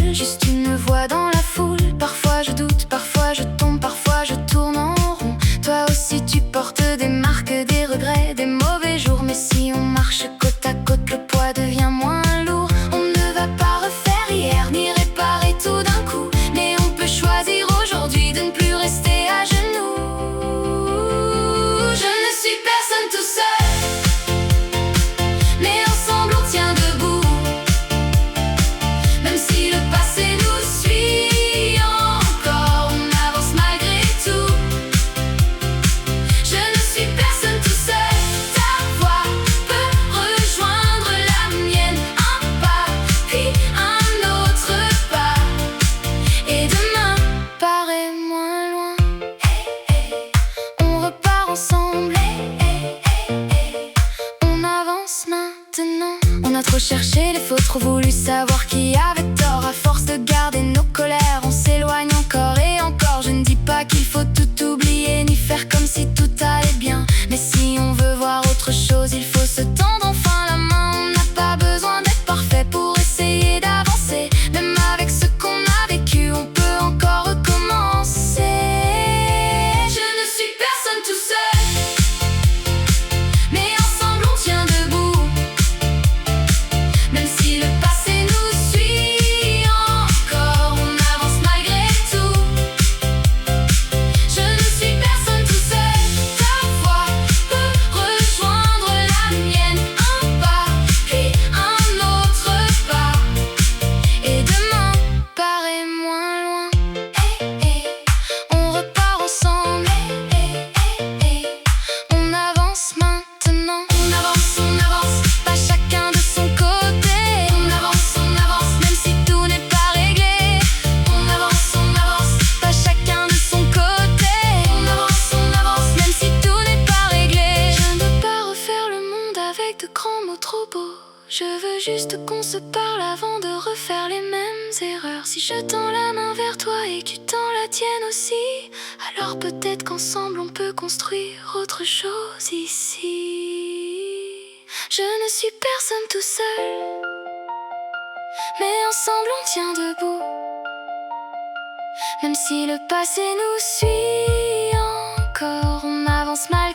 seule, juste une voix dans la foule. Parfois je doute, parfois je tombe, parfois je tourne en rond. Toi aussi tu portes des marques, des regrets, des mauvais jours. Mais si on marche côte à côte, le poids devient moins lourd. On ne va pas refaire hier, ni réparer tout d'un coup. Mais on peut choisir aujourd'hui de ne plus rester à genoux. Je ne suis personne tout seul, mais ensemble on tient debout. Même si le passé nous suit encore, on avance malgré tout. Je ne suis personne tout seul, ta voix peut rejoindre la mienne. Un pas, puis un autre pas, et demain paraît moins loin. On repart ensemble, on avance maintenant. On a trop cherché les fautes, trop voulu savoir qui avait tort. À force de garder nos colères, on s'éloigne encore et encore. Je ne dis pas qu'il faut tout oublier, ni faire comme si tout allait bien. Mais si on veut voir autre chose, il faut se tendre enfin la main. On n'a pas besoin d'être parfait pour essayer d'avancer. Même avec ce qu'on a vécu, on peut encore recommencer. Je ne suis personne tout seul, mais ensemble on tient debout. Même si le passé nous suit encore, on avance malgré tout. Je ne suis personne tout seul, ta voix peut rejoindre la mienne. Un pas, puis un autre pas, et demain paraît moins loin. On repart ensemble, on avance maintenant. On avance, pas chacun de son côté. On avance, même si tout n'est pas réglé. On avance, pas chacun de son côté. On avance, même si tout n'est pas réglé. Je ne veux pas refaire le monde avec de grands mots trop beaux. Je veux juste qu'on se parle avant de refaire les mêmes erreurs. Si je tends la main vers toi et que tu tends la tienne aussi, alors peut-être qu'ensemble on peut construire autre chose ici. Je ne suis personne tout seul, mais ensemble on tient debout. Même si le passé nous suit encore, on avance malgré